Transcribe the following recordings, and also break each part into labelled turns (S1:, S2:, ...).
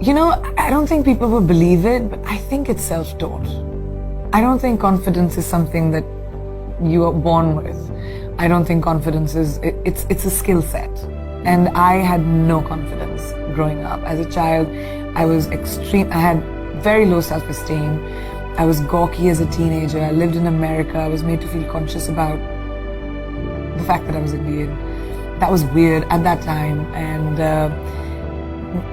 S1: You know, I don't think people will believe it, but I think it's self-taught. I don't think confidence is something that you are born with. I don't think confidence is, it's a skill set. And I had no confidence growing up. As a child, I had very low self-esteem. I was gawky as a teenager. I lived in America. I was made to feel conscious about the fact that I was Indian. That was weird at that time, and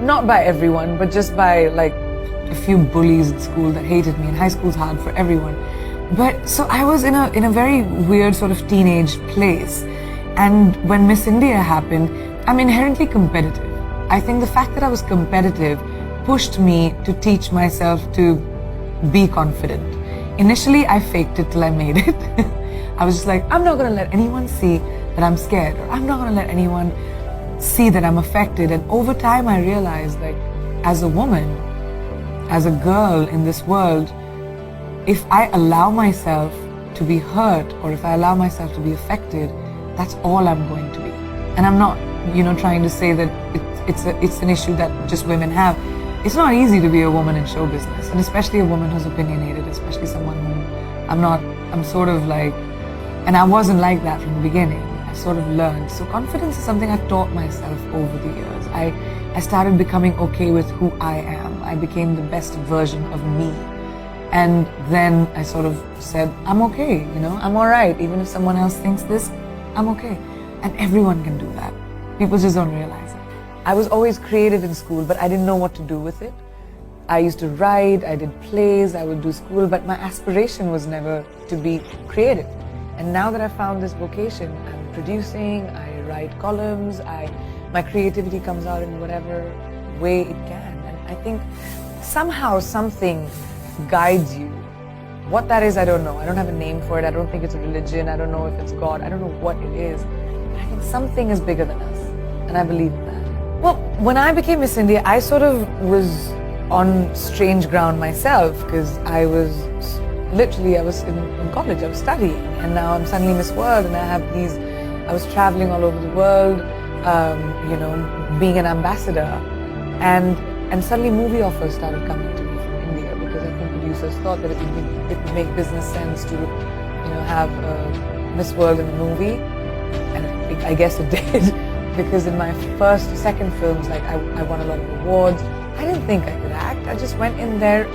S1: not by everyone, but just by like a few bullies at school that hated me, and high school's hard for everyone. But so I was in a very weird sort of teenage place, and when Miss India happened, I'm inherently competitive. I think the fact that I was competitive pushed me to teach myself to be confident. Initially, I faked it till I made it. I was just like, I'm not going to let anyone see that I'm scared, or I'm not going to let anyone see that I'm affected. And over time, I realized, like, as a woman, as a girl in this world, if I allow myself to be hurt, or if I allow myself to be affected, that's all I'm going to be. And I'm not, trying to say that it's an issue that just women have. It's not easy to be a woman in show business, and especially a woman who's opinionated, especially someone who I'm sort of like, and I wasn't like that from the beginning. I sort of learned. So confidence is something I taught myself over the years. I started becoming okay with who I am. I became the best version of me. And then I sort of said, I'm okay, I'm all right. Even if someone else thinks this, I'm okay. And everyone can do that. People just don't realize it. I was always creative in school, but I didn't know what to do with it. I used to write, I did plays, I would do school, but my aspiration was never to be creative. And now that I found this vocation, I'm producing, I write columns, my creativity comes out in whatever way it can. And I think somehow something guides you. What that is, I don't know. I don't have a name for it. I don't think it's a religion. I don't know if it's God. I don't know what it is. But I think something is bigger than us. And I believe in that. Well, when I became Miss India, I sort of was on strange ground myself, because I was in college, I was studying, and now I'm suddenly Miss World, and I was traveling all over the world, being an ambassador, and suddenly movie offers started coming to me from India, because I think producers thought that it would make business sense to, have Miss World in a movie, and I guess it did, because in my second films, like I won a lot of awards. I didn't think I could act. I just went in there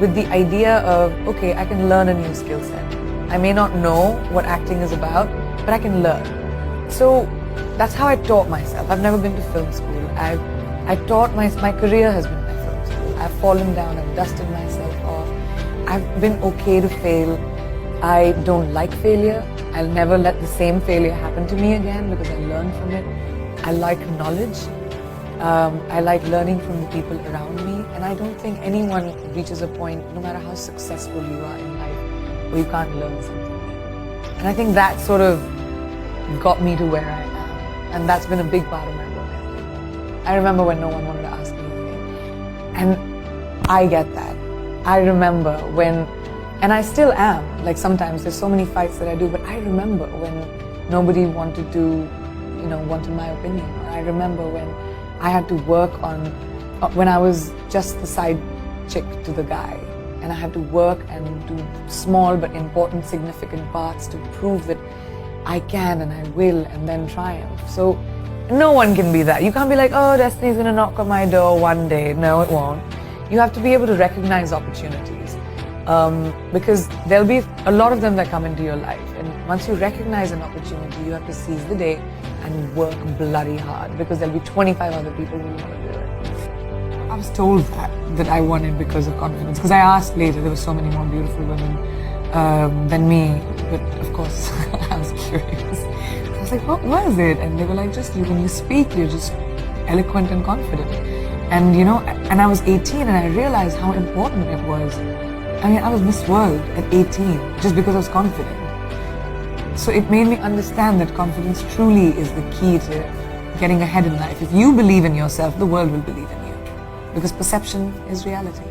S1: with the idea of, okay, I can learn a new skill set. I may not know what acting is about, but I can learn. So that's how I taught myself. I've never been to film school. My career has been my film school. I've fallen down, I've dusted myself off. I've been okay to fail. I don't like failure. I'll never let the same failure happen to me again, because I learned from it. I like knowledge. I like learning from the people around me, and I don't think anyone reaches a point, no matter how successful you are in life, where you can't learn something. And I think that sort of got me to where I am, and that's been a big part of my work. I remember when no one wanted to ask me anything, and I get that. I remember when, and I still am, like sometimes there's so many fights that I do, but I remember when nobody wanted my opinion, or I remember when I had to work on, when I was just the side chick to the guy, and I had to work and do small but important, significant parts to prove that I can and I will, and then triumph. So no one can be that. You can't be like, oh, destiny's gonna knock on my door one day. No, it won't. You have to be able to recognize opportunities, because there'll be a lot of them that come into your life, and once you recognize an opportunity, you have to seize the day and work bloody hard, because there'll be 25 other people who want to do it. I was told that I won it because of confidence, because I asked later, there were so many more beautiful women than me, but of course I was curious. I was like, what was it? And they were like, just when you speak, you're just eloquent and confident. And and I was 18, and I realized how important it was. I mean, I was Miss World at 18 just because I was confident. So it made me understand that confidence truly is the key to getting ahead in life. If you believe in yourself, the world will believe in you, because perception is reality.